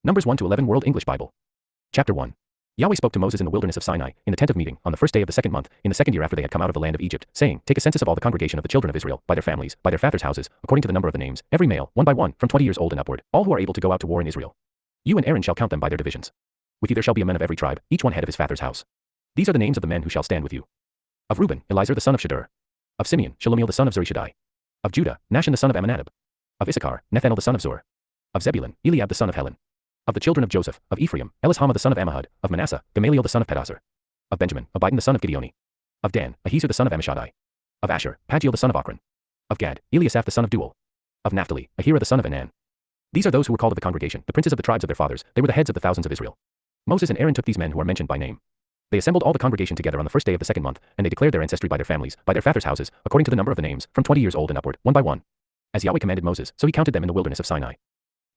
Numbers 1 to 11 World English Bible. Chapter 1. Yahweh spoke to Moses in the wilderness of Sinai, in the tent of meeting, on the first day of the second month, in the second year after they had come out of the land of Egypt, saying, Take a census of all the congregation of the children of Israel, by their families, by their fathers' houses, according to the number of the names, every male, one by one, from 20 years old and upward, all who are able to go out to war in Israel. You and Aaron shall count them by their divisions. With you there shall be a man of every tribe, each one head of his father's house. These are the names of the men who shall stand with you. Of Reuben, Elizur the son of Shedeur. Of Simeon, Shelumiel the son of Zurishaddai. Of Judah, Nahshon the son of Amminadab. Of Issachar, Nethanel the son of Zur. Of Zebulun, Eliab the son of Helon. Of the children of Joseph, of Ephraim, Elishama the son of Ammihud. Of Manasseh, Gamaliel the son of Pedahzur. Of Benjamin, Abidan the son of Gideoni. Of Dan, Ahiezer the son of Ammishaddai. Of Asher, Pagiel the son of Ochran. Of Gad, Eliasaph the son of Duel. Of Naphtali, Ahira the son of Enan. These are those who were called of the congregation, the princes of the tribes of their fathers, they were the heads of the thousands of Israel. Moses and Aaron took these men who are mentioned by name. They assembled all the congregation together on the first day of the second month, and they declared their ancestry by their families, by their fathers' houses, according to the number of the names, from 20 years old and upward, one by one. As Yahweh commanded Moses, so he counted them in the wilderness of Sinai.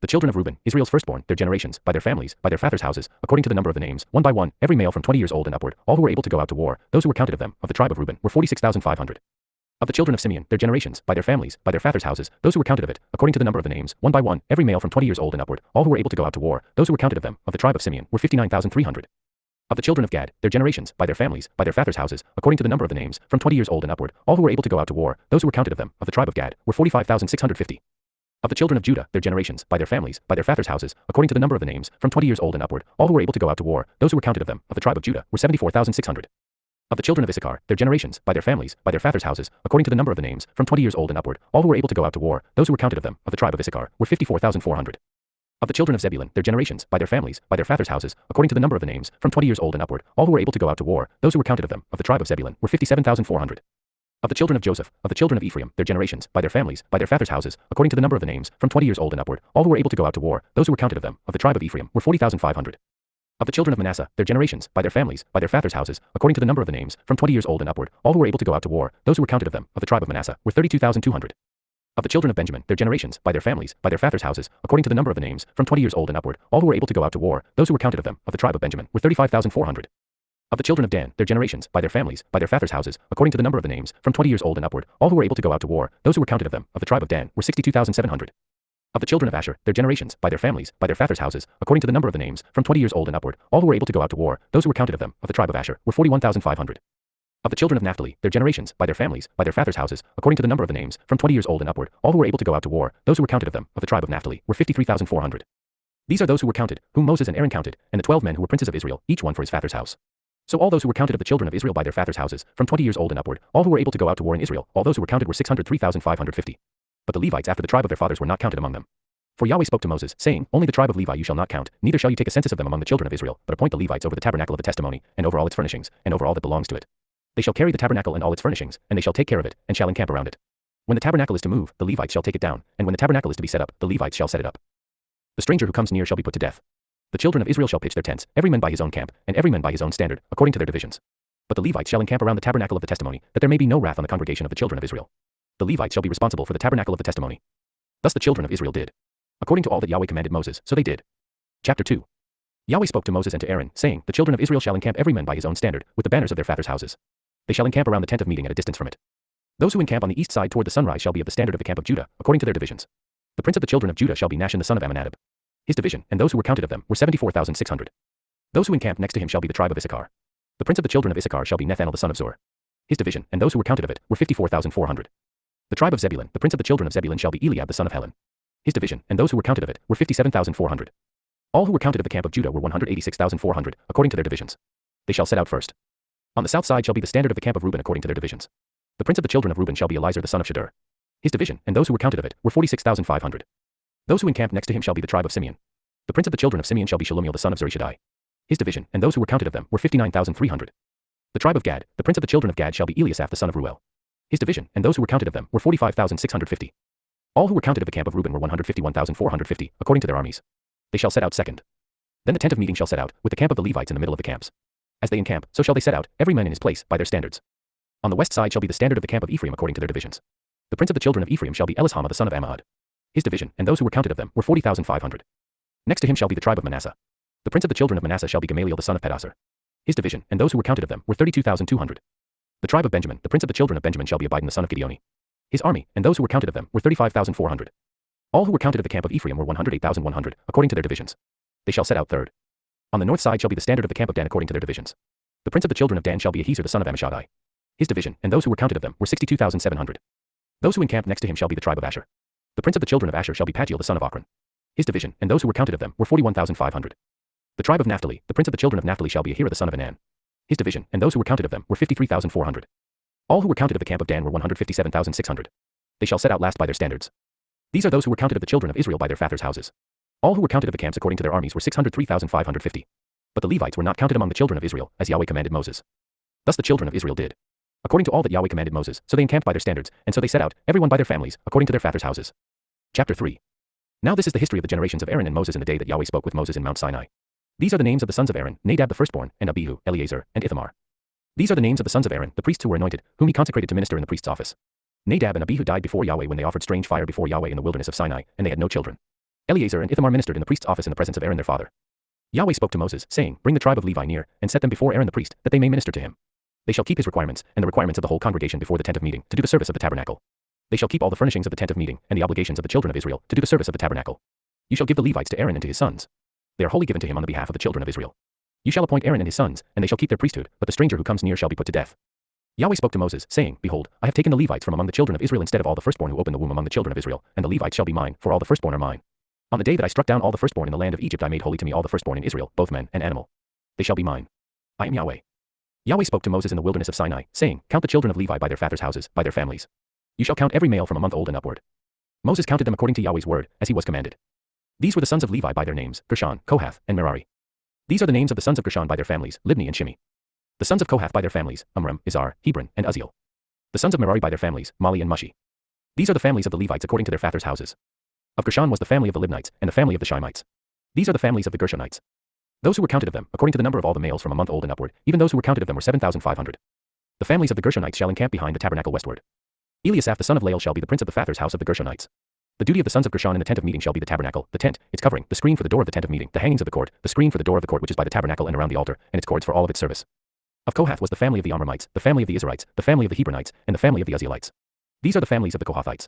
The children of Reuben, Israel's firstborn, their generations, by their families, by their fathers' houses, according to the number of the names, one by one, every male from 20 years old and upward, all who were able to go out to war, those who were counted of them, of the tribe of Reuben, were 46,500. Of the children of Simeon, their generations, by their families, by their fathers' houses, those who were counted of it, according to the number of the names, one by one, every male from 20 years old and upward, all who were able to go out to war, those who were counted of them, of the tribe of Simeon, were 59,300. Of the children of Gad, their generations, by their families, by their fathers' houses, according to the number of the names, from 20 years old and upward, all who were able to go out to war, those who were counted of them, of the tribe of Gad, were 45,650. Of the children of Judah, their generations, by their families, by their fathers' houses, according to the number of the names, from 20 years old and upward, all who were able to go out to war, those who were counted of them, of the tribe of Judah, were 74,600. Of the children of Issachar, their generations, by their families, by their fathers' houses, according to the number of the names, from 20 years old and upward, all who were able to go out to war, those who were counted of them, of the tribe of Issachar, were 54,400. Of the children of Zebulun, their generations, by their families, by their fathers' houses, according to the number of the names, from 20 years old and upward, all who were able to go out to war, those who were counted of them, of the tribe of Zebulun, were 57,400. Of the children of Joseph, of the children of Ephraim, their generations, by their families, by their fathers' houses, according to the number of the names, from 20 years old and upward, all who were able to go out to war, those who were counted of them, of the tribe of Ephraim, were 40,500. Of the children of Manasseh, their generations, by their families, by their fathers' houses, according to the number of the names, from 20 years old and upward, all who were able to go out to war, those who were counted of them, of the tribe of Manasseh, were 32,200. Of the children of Benjamin, their generations, by their families, by their fathers' houses, according to the number of the names, from 20 years old and upward, all who were able to go out to war, those who were counted of them, of the tribe of Benjamin, were 35,400. Of the children of Dan, their generations, by their families, by their fathers' houses, according to the number of the names, from 20 years old and upward, all who were able to go out to war, those who were counted of them, of the tribe of Dan, were 62,700. Of the children of Asher, their generations, by their families, by their fathers' houses, according to the number of the names, from 20 years old and upward, all who were able to go out to war, those who were counted of them, of the tribe of Asher, were 41,500. Of the children of Naphtali, their generations, by their families, by their fathers' houses, according to the number of the names, from 20 years old and upward, all who were able to go out to war, those who were counted of them, of the tribe of Naphtali, were 53,400. These are those who were counted, whom Moses and Aaron counted, and the 12 men who were princes of Israel, each one for his father's house. So all those who were counted of the children of Israel by their fathers' houses, from 20 years old and upward, all who were able to go out to war in Israel, all those who were counted were 603,550. But the Levites after the tribe of their fathers were not counted among them. For Yahweh spoke to Moses, saying, Only the tribe of Levi you shall not count, neither shall you take a census of them among the children of Israel, but appoint the Levites over the tabernacle of the testimony, and over all its furnishings, and over all that belongs to it. They shall carry the tabernacle and all its furnishings, and they shall take care of it, and shall encamp around it. When the tabernacle is to move, the Levites shall take it down, and when the tabernacle is to be set up, the Levites shall set it up. The stranger who comes near shall be put to death. The children of Israel shall pitch their tents, every man by his own camp, and every man by his own standard, according to their divisions. But the Levites shall encamp around the tabernacle of the testimony, that there may be no wrath on the congregation of the children of Israel. The Levites shall be responsible for the tabernacle of the testimony. Thus the children of Israel did, according to all that Yahweh commanded Moses, so they did. Chapter 2. Yahweh spoke to Moses and to Aaron, saying, The children of Israel shall encamp every man by his own standard, with the banners of their fathers' houses. They shall encamp around the tent of meeting at a distance from it. Those who encamp on the east side toward the sunrise shall be of the standard of the camp of Judah, according to their divisions. The prince of the children of Judah shall be Nahshon the son of Amminadab. His division, and those who were counted of them, were 74,600. Those who encamp next to him shall be the tribe of Issachar. The prince of the children of Issachar shall be Nethanel the son of Zur. His division, and those who were counted of it, were 54,400. The tribe of Zebulun, the prince of the children of Zebulun shall be Eliab the son of Helon. His division, and those who were counted of it, were 57,400. All who were counted of the camp of Judah were 186,400, according to their divisions. They shall set out first. On the south side shall be the standard of the camp of Reuben according to their divisions. The prince of the children of Reuben shall be Elizur the son of Shedeur. His division, and those who were counted of it, were 46,500. Those who encamp next to him shall be the tribe of Simeon. The prince of the children of Simeon shall be Shelumiel the son of Zurishaddai. His division, and those who were counted of them, were 59,300. The tribe of Gad, the prince of the children of Gad shall be Eliasaph the son of Ruel. His division, and those who were counted of them, were 45,650. All who were counted of the camp of Reuben were 151,450, according to their armies. They shall set out second. Then the tent of meeting shall set out, with the camp of the Levites in the middle of the camps. As they encamp, so shall they set out, every man in his place, by their standards. On the west side shall be the standard of the camp of Ephraim according to their divisions. The prince of the children of Ephraim shall be Elishama the son of Ammihud. His division, and those who were counted of them, were 40,500. Next to him shall be the tribe of Manasseh. The prince of the children of Manasseh shall be Gamaliel the son of Pedahzur. His division, and those who were counted of them, were 32,200. The tribe of Benjamin, the prince of the children of Benjamin shall be Abidan the son of Gideoni. His army, and those who were counted of them, were 35,400. All who were counted of the camp of Ephraim were 108,100, according to their divisions. They shall set out third. On the north side shall be the standard of the camp of Dan according to their divisions. The prince of the children of Dan shall be Ahiezer the son of Ammishaddai. His division, and those who were counted of them, were 62,700. Those who encamped next to him shall be the tribe of Asher. The prince of the children of Asher shall be Pagiel the son of Ochran. His division, and those who were counted of them, were 41,500. The tribe of Naphtali, the prince of the children of Naphtali shall be Ahira the son of Enan. His division, and those who were counted of them, were 53,400. All who were counted of the camp of Dan were 157,600. They shall set out last by their standards. These are those who were counted of the children of Israel by their fathers' houses. All who were counted of the camps according to their armies were 603,550. But the Levites were not counted among the children of Israel, as Yahweh commanded Moses. Thus the children of Israel did according to all that Yahweh commanded Moses, so they encamped by their standards, and so they set out, everyone by their families, according to their fathers' houses. Chapter 3. Now this is the history of the generations of Aaron and Moses in the day that Yahweh spoke with Moses in Mount Sinai. These are the names of the sons of Aaron, Nadab the firstborn, and Abihu, Eleazar, and Ithamar. These are the names of the sons of Aaron, the priests who were anointed, whom he consecrated to minister in the priest's office. Nadab and Abihu died before Yahweh when they offered strange fire before Yahweh in the wilderness of Sinai, and they had no children. Eleazar and Ithamar ministered in the priest's office in the presence of Aaron their father. Yahweh spoke to Moses, saying, Bring the tribe of Levi near, and set them before Aaron the priest, that they may minister to him. They shall keep his requirements, and the requirements of the whole congregation before the tent of meeting, to do the service of the tabernacle. They shall keep all the furnishings of the tent of meeting, and the obligations of the children of Israel, to do the service of the tabernacle. You shall give the Levites to Aaron and to his sons. They are wholly given to him on the behalf of the children of Israel. You shall appoint Aaron and his sons, and they shall keep their priesthood, but the stranger who comes near shall be put to death. Yahweh spoke to Moses, saying, Behold, I have taken the Levites from among the children of Israel instead of all the firstborn who open the womb among the children of Israel, and the Levites shall be mine, for all the firstborn are mine. On the day that I struck down all the firstborn in the land of Egypt I made holy to me all the firstborn in Israel, both men and animal. They shall be mine. I am Yahweh. Yahweh spoke to Moses in the wilderness of Sinai, saying, Count the children of Levi by their fathers' houses, by their families. You shall count every male from a month old and upward. Moses counted them according to Yahweh's word, as he was commanded. These were the sons of Levi by their names, Gershon, Kohath, and Merari. These are the names of the sons of Gershon by their families, Libni and Shimi. The sons of Kohath by their families, Amram, Izhar, Hebron, and Uzziel. The sons of Merari by their families, Mali and Mushi. These are the families of the Levites according to their fathers' houses. Of Gershon was the family of the Libnites, and the family of the Shimites. These are the families of the Gershonites. Those who were counted of them, according to the number of all the males from a month old and upward, even those who were counted of them were 7,500. The families of the Gershonites shall encamp behind the tabernacle westward. Eliasaph the son of Lael shall be the prince of the fathers' house of the Gershonites. The duty of the sons of Gershon in the tent of meeting shall be the tabernacle, the tent, its covering, the screen for the door of the tent of meeting, the hangings of the court, the screen for the door of the court which is by the tabernacle and around the altar, and its cords for all of its service. Of Kohath was the family of the Amramites, the family of the Izharites, the family of the Hebronites, and the family of the Uzzielites. These are the families of the Kohathites.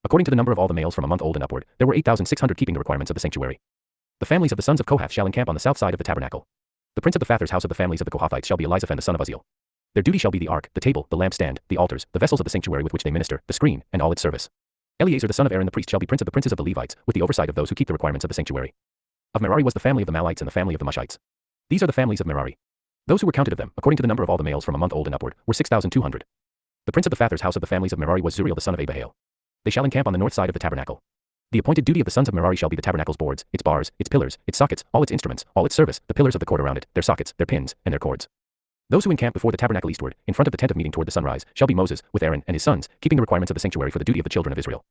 According to the number of all the males from a month old and upward, there were 8,600 keeping the requirements of the sanctuary. The families of the sons of Kohath shall encamp on the south side of the tabernacle. The prince of the fathers' house of the families of the Kohathites shall be Elizaphan the son of Uzziel. Their duty shall be the ark, the table, the lampstand, the altars, the vessels of the sanctuary with which they minister, the screen, and all its service. Eleazar the son of Aaron the priest shall be prince of the princes of the Levites, with the oversight of those who keep the requirements of the sanctuary. Of Merari was the family of the Malites and the family of the Mushites. These are the families of Merari. Those who were counted of them, according to the number of all the males from a month old and upward, were 6,200. The prince of the fathers' house of the families of Merari was Zuriel the son of Abihail. They shall encamp on the north side of the tabernacle. The appointed duty of the sons of Merari shall be the tabernacle's boards, its bars, its pillars, its sockets, all its instruments, all its service, the pillars of the court around it, their sockets, their pins, and their cords. Those who encamp before the tabernacle eastward, in front of the tent of meeting toward the sunrise, shall be Moses, with Aaron and his sons, keeping the requirements of the sanctuary for the duty of the children of Israel.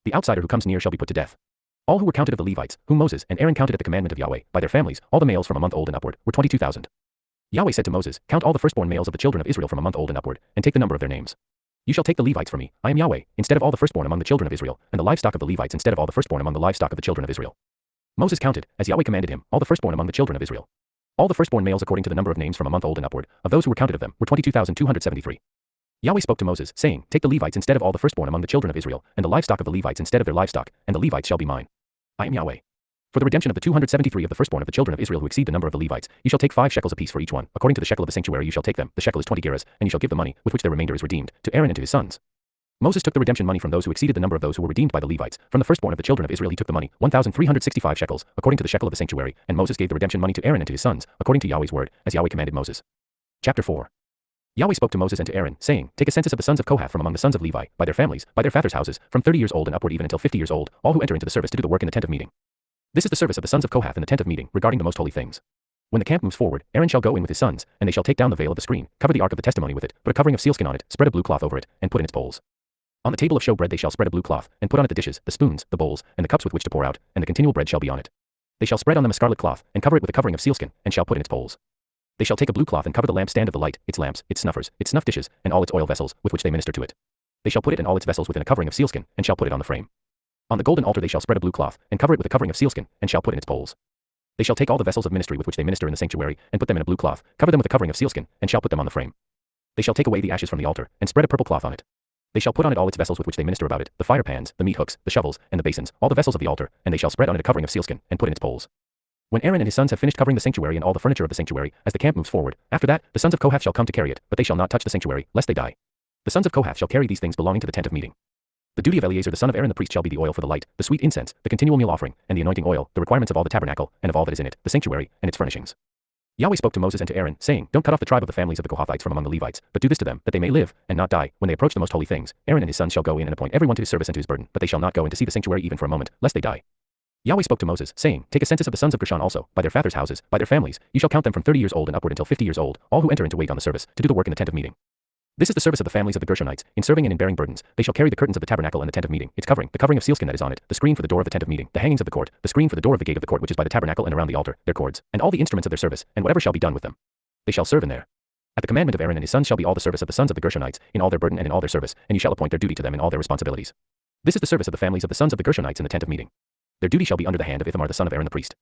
The outsider who comes near shall be put to death. All who were counted of the Levites, whom Moses and Aaron counted at the commandment of Yahweh, by their families, all the males from a month old and upward, were 22,000. Yahweh said to Moses, Count all the firstborn males of the children of Israel from a month old and upward, and take the number of their names. You shall take the Levites for me, I am Yahweh, instead of all the firstborn among the children of Israel, and the livestock of the Levites instead of all the firstborn among the livestock of the children of Israel. Moses counted, as Yahweh commanded him, all the firstborn among the children of Israel. All the firstborn males according to the number of names from a month old and upward, of those who were counted of them, were 22,273. Yahweh spoke to Moses, saying, Take the Levites instead of all the firstborn among the children of Israel, and the livestock of the Levites instead of their livestock, and the Levites shall be mine. I am Yahweh. For the redemption of the 273 of the firstborn of the children of Israel who exceed the number of the Levites, you shall take 5 shekels apiece for each one, according to the shekel of the sanctuary you shall take them, the shekel is 20 gerahs, and you shall give the money, with which their remainder is redeemed, to Aaron and to his sons. Moses took the redemption money from those who exceeded the number of those who were redeemed by the Levites. From the firstborn of the children of Israel he took the money, 1,365 shekels, according to the shekel of the sanctuary, and Moses gave the redemption money to Aaron and to his sons, according to Yahweh's word, as Yahweh commanded Moses. Chapter 4. Yahweh spoke to Moses and to Aaron, saying, Take a census of the sons of Kohath from among the sons of Levi, by their families, by their fathers' houses, from 30 years old and upward even until 50 years old, all who enter into the service to do the work in the tent of meeting. This is the service of the sons of Kohath in the tent of meeting, regarding the most holy things. When the camp moves forward, Aaron shall go in with his sons, and they shall take down the veil of the screen, cover the ark of the testimony with it, put a covering of sealskin on it, spread a blue cloth over it, and put in its poles. On the table of showbread they shall spread a blue cloth, and put on it the dishes, the spoons, the bowls, and the cups with which to pour out, and the continual bread shall be on it. They shall spread on them a scarlet cloth, and cover it with a covering of sealskin, and shall put in its poles. They shall take a blue cloth and cover the lampstand of the light, its lamps, its snuffers, its snuff dishes, and all its oil vessels, with which they minister to it. They shall put it and all its vessels within a covering of sealskin, and shall put it on the frame. On the golden altar they shall spread a blue cloth, and cover it with a covering of sealskin, and shall put in its poles. They shall take all the vessels of ministry with which they minister in the sanctuary, and put them in a blue cloth, cover them with a covering of sealskin, and shall put them on the frame. They shall take away the ashes from the altar, and spread a purple cloth on it. They shall put on it all its vessels with which they minister about it, the fire pans, the meat hooks, the shovels, and the basins, all the vessels of the altar, and they shall spread on it a covering of sealskin, and put in its poles. When Aaron and his sons have finished covering the sanctuary and all the furniture of the sanctuary, as the camp moves forward, after that, the sons of Kohath shall come to carry it, but they shall not touch the sanctuary, lest they die. The sons of Kohath shall carry these things belonging to the tent of meeting. The duty of Eleazar the son of Aaron the priest shall be the oil for the light, the sweet incense, the continual meal offering, and the anointing oil, the requirements of all the tabernacle, and of all that is in it, the sanctuary, and its furnishings. Yahweh spoke to Moses and to Aaron, saying, Don't cut off the tribe of the families of the Kohathites from among the Levites, but do this to them, that they may live, and not die. When they approach the most holy things, Aaron and his sons shall go in and appoint everyone to his service and to his burden, but they shall not go in to see the sanctuary even for a moment, lest they die. Yahweh spoke to Moses, saying, Take a census of the sons of Gershon also, by their fathers' houses, by their families. You shall count them from 30 years old and upward until 50 years old, all who enter into wait on the service, to do the work in the tent of meeting. This is the service of the families of the Gershonites, in serving and in bearing burdens. They shall carry the curtains of the tabernacle and the tent of meeting, its covering, the covering of sealskin that is on it, the screen for the door of the tent of meeting, the hangings of the court, the screen for the door of the gate of the court which is by the tabernacle and around the altar, their cords, and all the instruments of their service, and whatever shall be done with them. They shall serve in there. At the commandment of Aaron and his sons shall be all the service of the sons of the Gershonites, in all their burden and in all their service, and you shall appoint their duty to them in all their responsibilities. This is the service of the families of the sons of the Gershonites in the tent of meeting. Their duty shall be under the hand of Ithamar the son of Aaron the priest.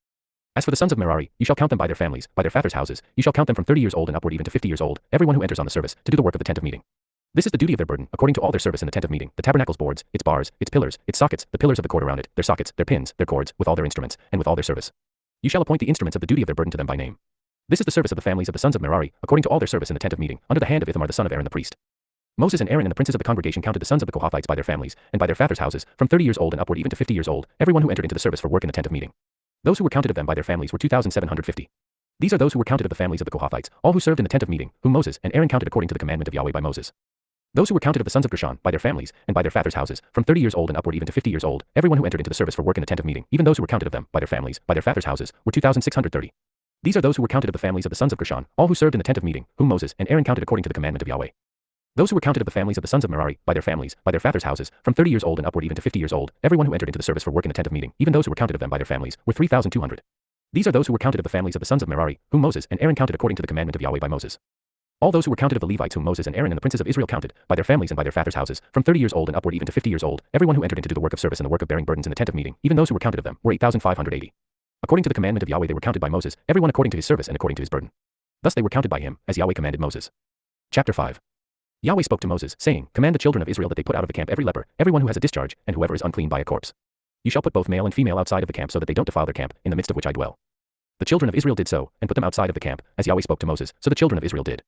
As for the sons of Merari, you shall count them by their families, by their fathers' houses. You shall count them from 30 years old and upward even to 50 years old, everyone who enters on the service, to do the work of the tent of meeting. This is the duty of their burden, according to all their service in the tent of meeting, the tabernacle's boards, its bars, its pillars, its sockets, the pillars of the court around it, their sockets, their pins, their cords, with all their instruments, and with all their service. You shall appoint the instruments of the duty of their burden to them by name. This is the service of the families of the sons of Merari, according to all their service in the tent of meeting, under the hand of Ithamar the son of Aaron the priest. Moses and Aaron and the princes of the congregation counted the sons of the Kohathites by their families, and by their fathers' houses, from 30 years old and upward even to 50 years old, everyone who entered into the service for work in the tent of meeting. Those who were counted of them by their families were 2,750. These are those who were counted of the families of the Kohathites, all who served in the tent of meeting, whom Moses and Aaron counted according to the commandment of Yahweh by Moses. Those who were counted of the sons of Gershon, by their families, and by their fathers' houses, from 30 years old and upward even to 50 years old, everyone who entered into the service for work in the tent of meeting, even those who were counted of them, by their families, by their fathers' houses, were 2,630. These are those who were counted of the families of the sons of Gershon, all who served in the tent of meeting, whom Moses and Aaron counted according to the commandment of Yahweh. Those who were counted of the families of the sons of Merari, by their families, by their fathers' houses, from 30 years old and upward even to 50 years old, everyone who entered into the service for work in the tent of meeting, even those who were counted of them by their families, were 3,200. These are those who were counted of the families of the sons of Merari, whom Moses and Aaron counted according to the commandment of Yahweh by Moses. All those who were counted of the Levites whom Moses and Aaron and the princes of Israel counted, by their families and by their fathers' houses, from 30 years old and upward even to 50 years old, everyone who entered into the work of service and the work of bearing burdens in the tent of meeting, even those who were counted of them, were 8,580. According to the commandment of Yahweh they were counted by Moses, everyone according to his service and according to his burden. Thus they were counted by him, as Yahweh commanded Moses. Chapter 5. Yahweh spoke to Moses, saying, Command the children of Israel that they put out of the camp every leper, everyone who has a discharge, and whoever is unclean by a corpse. You shall put both male and female outside of the camp so that they don't defile their camp, in the midst of which I dwell. The children of Israel did so, and put them outside of the camp, as Yahweh spoke to Moses, so the children of Israel did.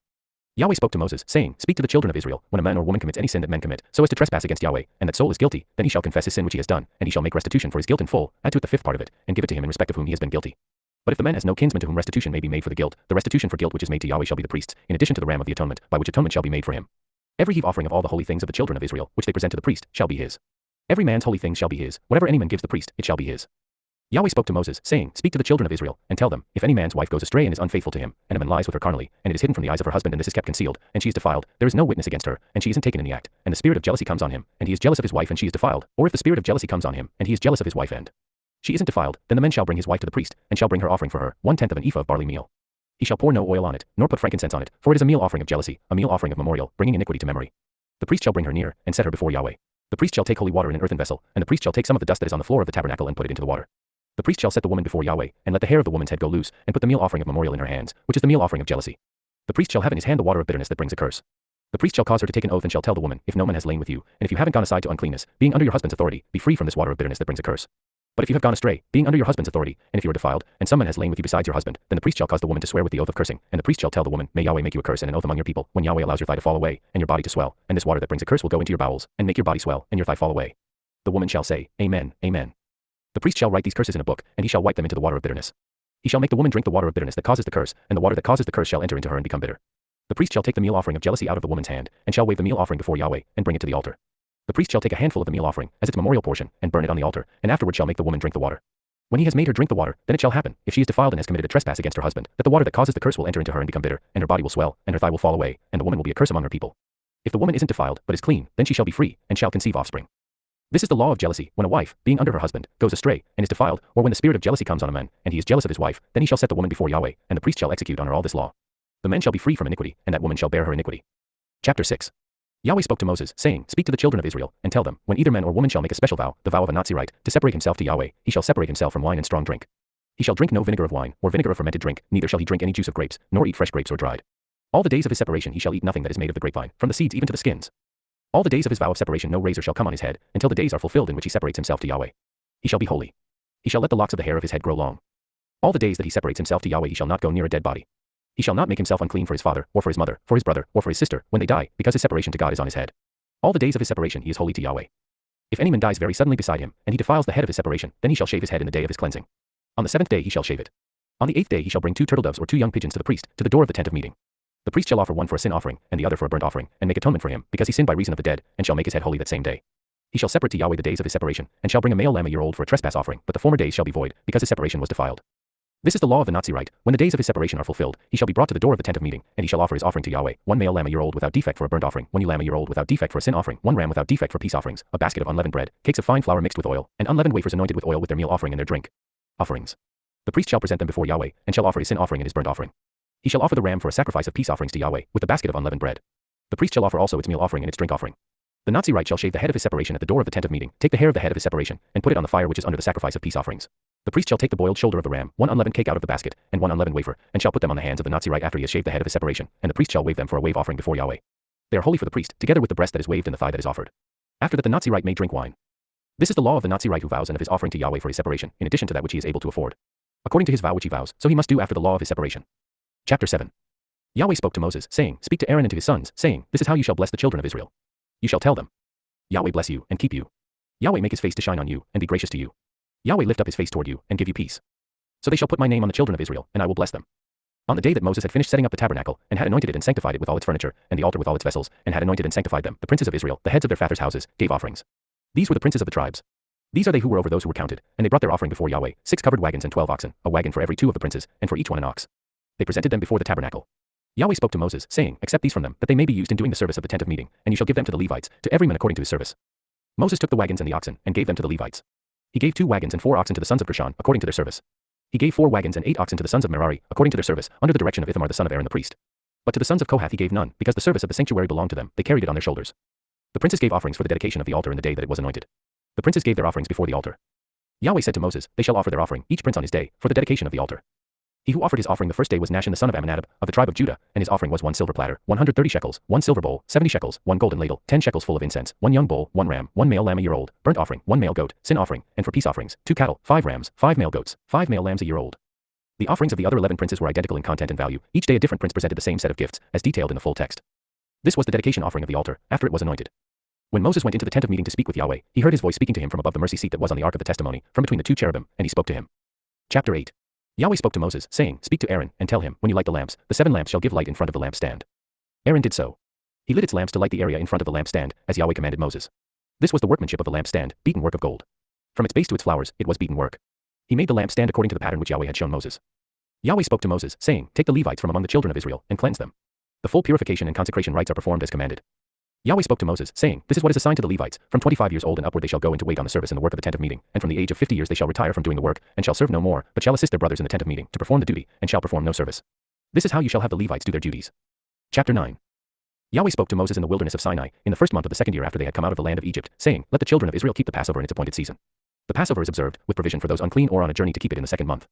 Yahweh spoke to Moses, saying, Speak to the children of Israel, when a man or woman commits any sin that men commit, so as to trespass against Yahweh, and that soul is guilty, then he shall confess his sin which he has done, and he shall make restitution for his guilt in full, add to it the fifth part of it, and give it to him in respect of whom he has been guilty. But if the man has no kinsman to whom restitution may be made for the guilt, the restitution for guilt which is made to Yahweh shall be the priest's, in addition to the ram of the atonement, by which atonement shall be made for him. Every heave offering of all the holy things of the children of Israel, which they present to the priest, shall be his. Every man's holy things shall be his, whatever any man gives the priest, it shall be his. Yahweh spoke to Moses, saying, Speak to the children of Israel, and tell them, if any man's wife goes astray and is unfaithful to him, and a man lies with her carnally, and it is hidden from the eyes of her husband and this is kept concealed, and she is defiled, there is no witness against her, and she isn't taken in the act, and the spirit of jealousy comes on him, and he is jealous of his wife and she is defiled, or if the spirit of jealousy comes on him, and he is jealous of his wife and she isn't defiled, then the man shall bring his wife to the priest, and shall bring her offering for her, 1/10 of an ephah of barley meal. He shall pour no oil on it, nor put frankincense on it, for it is a meal offering of jealousy, a meal offering of memorial, bringing iniquity to memory. The priest shall bring her near, and set her before Yahweh. The priest shall take holy water in an earthen vessel, and the priest shall take some of the dust that is on the floor of the tabernacle and put it into the water. The priest shall set the woman before Yahweh, and let the hair of the woman's head go loose, and put the meal offering of memorial in her hands, which is the meal offering of jealousy. The priest shall have in his hand the water of bitterness that brings a curse. The priest shall cause her to take an oath and shall tell the woman, if no man has lain with you, and if you haven't gone aside to uncleanness, being under your husband's authority, be free from this water of bitterness that brings a curse. But if you have gone astray, being under your husband's authority, and if you are defiled, and some man has lain with you besides your husband, then the priest shall cause the woman to swear with the oath of cursing, and the priest shall tell the woman, May Yahweh make you a curse and an oath among your people, when Yahweh allows your thigh to fall away, and your body to swell, and this water that brings a curse will go into your bowels, and make your body swell, and your thigh fall away. The woman shall say, Amen, Amen. The priest shall write these curses in a book, and he shall wipe them into the water of bitterness. He shall make the woman drink the water of bitterness that causes the curse, and the water that causes the curse shall enter into her and become bitter. The priest shall take the meal offering of jealousy out of the woman's hand, and shall wave the meal offering before Yahweh, and bring it to the altar. The priest shall take a handful of the meal offering, as its memorial portion, and burn it on the altar, and afterward shall make the woman drink the water. When he has made her drink the water, then it shall happen, if she is defiled and has committed a trespass against her husband, that the water that causes the curse will enter into her and become bitter, and her body will swell, and her thigh will fall away, and the woman will be a curse among her people. If the woman isn't defiled, but is clean, then she shall be free, and shall conceive offspring. This is the law of jealousy, when a wife, being under her husband, goes astray, and is defiled, or when the spirit of jealousy comes on a man, and he is jealous of his wife, then he shall set the woman before Yahweh, and the priest shall execute on her all this law. The man shall be free from iniquity, and that woman shall bear her iniquity. Chapter 6. Yahweh spoke to Moses, saying, Speak to the children of Israel, and tell them, when either man or woman shall make a special vow, the vow of a Nazirite, to separate himself to Yahweh, he shall separate himself from wine and strong drink. He shall drink no vinegar of wine, or vinegar of fermented drink, neither shall he drink any juice of grapes, nor eat fresh grapes or dried. All the days of his separation he shall eat nothing that is made of the grapevine, from the seeds even to the skins. All the days of his vow of separation no razor shall come on his head, until the days are fulfilled in which he separates himself to Yahweh. He shall be holy. He shall let the locks of the hair of his head grow long. All the days that he separates himself to Yahweh he shall not go near a dead body. He shall not make himself unclean for his father, or for his mother, for his brother, or for his sister, when they die, because his separation to God is on his head. All the days of his separation he is holy to Yahweh. If any man dies very suddenly beside him, and he defiles the head of his separation, then he shall shave his head in the day of his cleansing. On the 7th day he shall shave it. On the 8th day he shall bring 2 turtle doves or 2 young pigeons to the priest, to the door of the tent of meeting. The priest shall offer one for a sin offering, and the other for a burnt offering, and make atonement for him, because he sinned by reason of the dead, and shall make his head holy that same day. He shall separate to Yahweh the days of his separation, and shall bring a male lamb a year old for a trespass offering, but the former days shall be void, because his separation was defiled. This is the law of the Nazirite. When the days of his separation are fulfilled, he shall be brought to the door of the tent of meeting, and he shall offer his offering to Yahweh, 1 male lamb a year old without defect for a burnt offering, 1 ewe lamb a year old without defect for a sin offering, 1 ram without defect for peace offerings, a basket of unleavened bread, cakes of fine flour mixed with oil, and unleavened wafers anointed with oil with their meal offering and their drink offerings. The priest shall present them before Yahweh, and shall offer his sin offering and his burnt offering. He shall offer the ram for a sacrifice of peace offerings to Yahweh, with the basket of unleavened bread. The priest shall offer also its meal offering and its drink offering. The Nazirite shall shave the head of his separation at the door of the tent of meeting, take the hair of the head of his separation, and put it on the fire which is under the sacrifice of peace offerings. The priest shall take the boiled shoulder of the ram, 1 unleavened cake out of the basket, and 1 unleavened wafer, and shall put them on the hands of the Nazirite after he has shaved the head of his separation, and the priest shall wave them for a wave offering before Yahweh. They are holy for the priest, together with the breast that is waved and the thigh that is offered. After that the Nazirite may drink wine. This is the law of the Nazirite who vows and of his offering to Yahweh for his separation, in addition to that which he is able to afford. According to his vow which he vows, so he must do after the law of his separation. Chapter 7. Yahweh spoke to Moses, saying, Speak to Aaron and to his sons, saying, This is how you shall bless the children of Israel. You shall tell them, Yahweh bless you, and keep you. Yahweh make his face to shine on you, and be gracious to you. Yahweh lift up his face toward you, and give you peace. So they shall put my name on the children of Israel, and I will bless them. On the day that Moses had finished setting up the tabernacle, and had anointed it and sanctified it with all its furniture, and the altar with all its vessels, and had anointed and sanctified them, the princes of Israel, the heads of their fathers' houses, gave offerings. These were the princes of the tribes. These are they who were over those who were counted, and they brought their offering before Yahweh, 6 covered wagons and 12 oxen, a wagon for every 2 of the princes, and for each one an ox. They presented them before the tabernacle. Yahweh spoke to Moses, saying, Accept these from them, that they may be used in doing the service of the tent of meeting, and you shall give them to the Levites, to every man according to his service. Moses took the wagons and the oxen, and gave them to the Levites. He gave 2 wagons and 4 oxen to the sons of Gershon, according to their service. He gave 4 wagons and 8 oxen to the sons of Merari, according to their service, under the direction of Ithamar the son of Aaron the priest. But to the sons of Kohath he gave none, because the service of the sanctuary belonged to them, they carried it on their shoulders. The princes gave offerings for the dedication of the altar in the day that it was anointed. The princes gave their offerings before the altar. Yahweh said to Moses, They shall offer their offering, each prince on his day, for the dedication of the altar. He who offered his offering the first day was Nahshon the son of Amminadab, of the tribe of Judah, and his offering was 1 silver platter, 130 shekels, 1 silver bowl, 70 shekels, 1 golden ladle, 10 shekels full of incense, 1 young bull, 1 ram, 1 male lamb a year old, burnt offering, 1 male goat, sin offering, and for peace offerings, 2 cattle, 5 rams, 5 male goats, 5 male lambs a year old. The offerings of the other 11 princes were identical in content and value. Each day a different prince presented the same set of gifts, as detailed in the full text. This was the dedication offering of the altar, after it was anointed. When Moses went into the tent of meeting to speak with Yahweh, he heard his voice speaking to him from above the mercy seat that was on the ark of the testimony, from between the 2 cherubim, and he spoke to him. Chapter 8. Yahweh spoke to Moses, saying, Speak to Aaron, and tell him, When you light the lamps, the 7 lamps shall give light in front of the lampstand. Aaron did so. He lit its lamps to light the area in front of the lampstand, as Yahweh commanded Moses. This was the workmanship of the lampstand, beaten work of gold. From its base to its flowers, it was beaten work. He made the lampstand according to the pattern which Yahweh had shown Moses. Yahweh spoke to Moses, saying, Take the Levites from among the children of Israel, and cleanse them. The full purification and consecration rites are performed as commanded. Yahweh spoke to Moses, saying, This is what is assigned to the Levites, from 25 years old and upward they shall go into wait on the service in the work of the tent of meeting, and from the age of 50 years they shall retire from doing the work, and shall serve no more, but shall assist their brothers in the tent of meeting, to perform the duty, and shall perform no service. This is how you shall have the Levites do their duties. Chapter 9. Yahweh spoke to Moses in the wilderness of Sinai, in the first month of the 2nd year after they had come out of the land of Egypt, saying, Let the children of Israel keep the Passover in its appointed season. The Passover is observed, with provision for those unclean or on a journey to keep it in the 2nd month.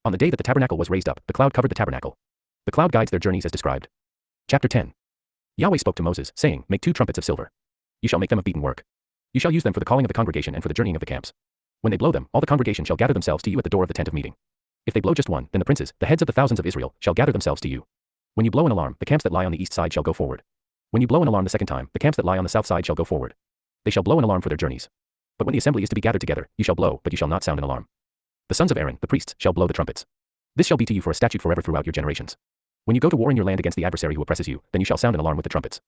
On the day that the tabernacle was raised up, the cloud covered the tabernacle. The cloud guides their journeys as described. Chapter 10. Yahweh spoke to Moses, saying, Make 2 trumpets of silver. You shall make them of beaten work. You shall use them for the calling of the congregation and for the journeying of the camps. When they blow them, all the congregation shall gather themselves to you at the door of the tent of meeting. If they blow just one, then the princes, the heads of the thousands of Israel, shall gather themselves to you. When you blow an alarm, the camps that lie on the east side shall go forward. When you blow an alarm the 2nd time, the camps that lie on the south side shall go forward. They shall blow an alarm for their journeys. But when the assembly is to be gathered together, you shall blow, but you shall not sound an alarm. The sons of Aaron, the priests, shall blow the trumpets. This shall be to you for a statute forever throughout your generations. When you go to war in your land against the adversary who oppresses you, then you shall sound an alarm with the trumpets.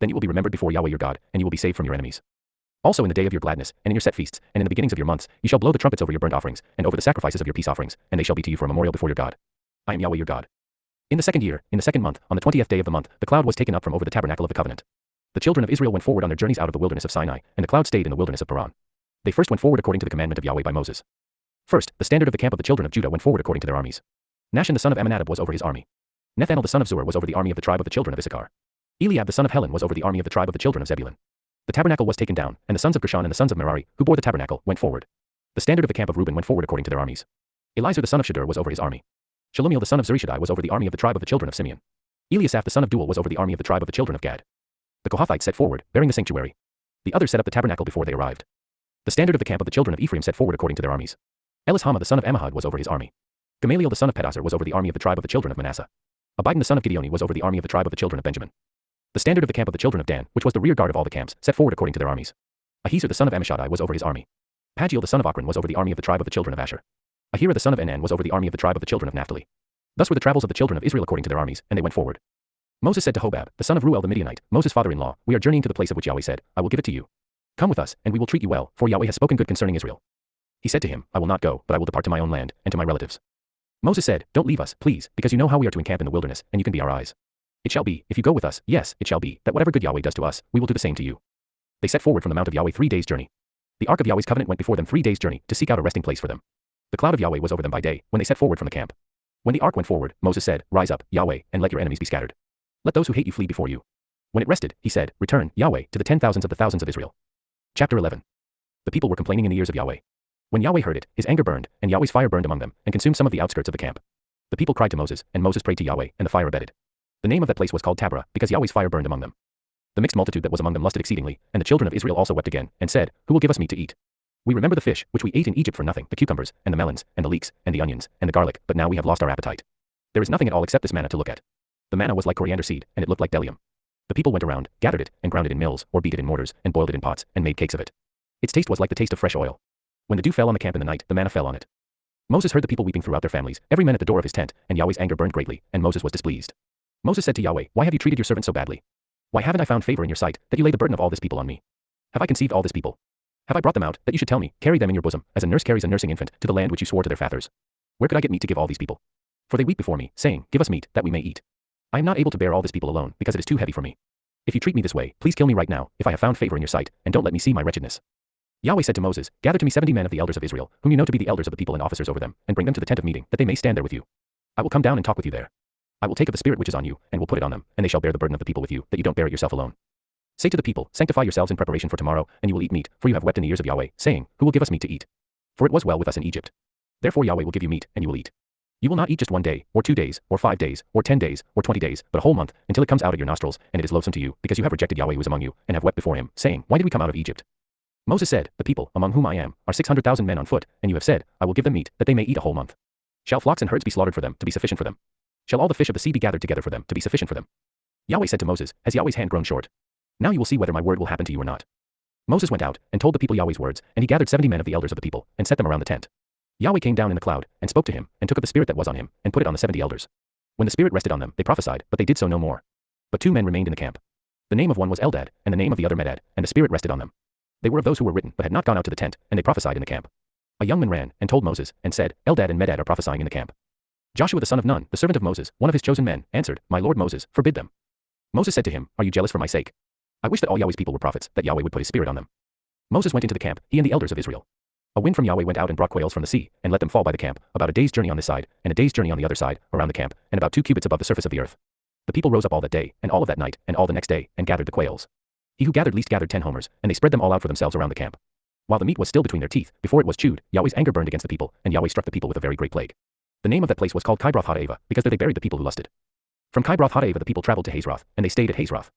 Then you will be remembered before Yahweh your God, and you will be saved from your enemies. Also in the day of your gladness, and in your set feasts, and in the beginnings of your months, you shall blow the trumpets over your burnt offerings, and over the sacrifices of your peace offerings, and they shall be to you for a memorial before your God. I am Yahweh your God. In the 2nd year, in the 2nd month, on the 20th day of the month, the cloud was taken up from over the tabernacle of the covenant. The children of Israel went forward on their journeys out of the wilderness of Sinai, and the cloud stayed in the wilderness of Paran. They first went forward according to the commandment of Yahweh by Moses. First, the standard of the camp of the children of Judah went forward according to their armies. Nahshon the son of Amminadab was over his army. Nethanel the son of Zur was over the army of the tribe of the children of Issachar. Eliab the son of Helon was over the army of the tribe of the children of Zebulun. The tabernacle was taken down, and the sons of Gershon and the sons of Merari, who bore the tabernacle, went forward. The standard of the camp of Reuben went forward according to their armies. Elizur the son of Shedeur was over his army. Shelumiel the son of Zurishaddai was over the army of the tribe of the children of Simeon. Eliasaph the son of Duel was over the army of the tribe of the children of Gad. The Kohathites set forward, bearing the sanctuary. The others set up the tabernacle before they arrived. The standard of the camp of the children of Ephraim set forward according to their armies. Elishama the son of Ammihud was over his army. Gamaliel the son of Pedazur was over the army of the tribe of the children of Manasseh. Abidan the son of Gideoni was over the army of the tribe of the children of Benjamin. The standard of the camp of the children of Dan, which was the rear guard of all the camps, set forward according to their armies. Ahiezer the son of Ammishaddai was over his army. Pagiel the son of Ochran was over the army of the tribe of the children of Asher. Ahira the son of Enan was over the army of the tribe of the children of Naphtali. Thus were the travels of the children of Israel according to their armies, and they went forward. Moses said to Hobab, the son of Ruel the Midianite, Moses' father-in-law, we are journeying to the place of which Yahweh said, I will give it to you. Come with us, and we will treat you well, for Yahweh has spoken good concerning Israel. He said to him, I will not go, but I will depart to my own land, and to my relatives. Moses said, Don't leave us, please, because you know how we are to encamp in the wilderness, and you can be our eyes. It shall be, if you go with us, yes, it shall be, that whatever good Yahweh does to us, we will do the same to you. They set forward from the mount of Yahweh 3 days' journey. The ark of Yahweh's covenant went before them 3 days' journey, to seek out a resting place for them. The cloud of Yahweh was over them by day, when they set forward from the camp. When the ark went forward, Moses said, Rise up, Yahweh, and let your enemies be scattered. Let those who hate you flee before you. When it rested, he said, Return, Yahweh, to the 10,000s of the thousands of Israel. Chapter 11. The people were complaining in the ears of Yahweh. When Yahweh heard it, his anger burned, and Yahweh's fire burned among them, and consumed some of the outskirts of the camp. The people cried to Moses, and Moses prayed to Yahweh, and the fire abated. The name of that place was called Taberah, because Yahweh's fire burned among them. The mixed multitude that was among them lusted exceedingly, and the children of Israel also wept again, and said, Who will give us meat to eat? We remember the fish, which we ate in Egypt for nothing, the cucumbers, and the melons, and the leeks, and the onions, and the garlic, but now we have lost our appetite. There is nothing at all except this manna to look at. The manna was like coriander seed, and it looked like bdellium. The people went around, gathered it, and ground it in mills, or beat it in mortars, and boiled it in pots, and made cakes of it. Its taste was like the taste of fresh oil. When the dew fell on the camp in the night, the manna fell on it. Moses heard the people weeping throughout their families, every man at the door of his tent, and Yahweh's anger burned greatly, and Moses was displeased. Moses said to Yahweh, Why have you treated your servant so badly? Why haven't I found favor in your sight, that you lay the burden of all this people on me? Have I conceived all this people? Have I brought them out, that you should tell me, Carry them in your bosom, as a nurse carries a nursing infant, to the land which you swore to their fathers? Where could I get meat to give all these people? For they weep before me, saying, Give us meat, that we may eat. I am not able to bear all this people alone, because it is too heavy for me. If you treat me this way, please kill me right now, if I have found favor in your sight, and don't let me see my wretchedness. Yahweh said to Moses, Gather to me 70 men of the elders of Israel, whom you know to be the elders of the people and officers over them, and bring them to the tent of meeting, that they may stand there with you. I will come down and talk with you there. I will take of the spirit which is on you, and will put it on them, and they shall bear the burden of the people with you, that you don't bear it yourself alone. Say to the people, Sanctify yourselves in preparation for tomorrow, and you will eat meat, for you have wept in the ears of Yahweh, saying, Who will give us meat to eat? For it was well with us in Egypt. Therefore Yahweh will give you meat, and you will eat. You will not eat just 1 day, or 2 days, or 5 days, or 10 days, or 20 days, but a whole month, until it comes out of your nostrils, and it is loathsome to you, because you have rejected Yahweh who is among you, and have wept before him, saying, Why did we come out of Egypt? Moses said, The people, among whom I am, are 600,000 men on foot, and you have said, I will give them meat, that they may eat a whole month. Shall flocks and herds be slaughtered for them, to be sufficient for them? Shall all the fish of the sea be gathered together for them, to be sufficient for them? Yahweh said to Moses, Has Yahweh's hand grown short? Now you will see whether my word will happen to you or not. Moses went out, and told the people Yahweh's words, and he gathered 70 men of the elders of the people, and set them around the tent. Yahweh came down in the cloud, and spoke to him, and took of the spirit that was on him, and put it on the 70 elders. When the spirit rested on them, they prophesied, but they did so no more. But 2 men remained in the camp. The name of one was Eldad, and the name of the other Medad, and the spirit rested on them. They were of those who were written, but had not gone out to the tent, and they prophesied in the camp. A young man ran, and told Moses, and said, Eldad and Medad are prophesying in the camp. Joshua the son of Nun, the servant of Moses, one of his chosen men, answered, My lord Moses, forbid them. Moses said to him, Are you jealous for my sake? I wish that all Yahweh's people were prophets, that Yahweh would put his spirit on them. Moses went into the camp, he and the elders of Israel. A wind from Yahweh went out and brought quails from the sea, and let them fall by the camp, about a day's journey on this side, and a day's journey on the other side, around the camp, and about 2 cubits above the surface of the earth. The people rose up all that day, and all of that night, and all the next day, and gathered the quails. He who gathered least gathered 10 homers, and they spread them all out for themselves around the camp. While the meat was still between their teeth, before it was chewed, Yahweh's anger burned against the people, and Yahweh struck the people with a very great plague. The name of that place was called Kibroth Hattaavah, because there they buried the people who lusted. From Kibroth Hattaavah the people traveled to Hazeroth, and they stayed at Hazeroth.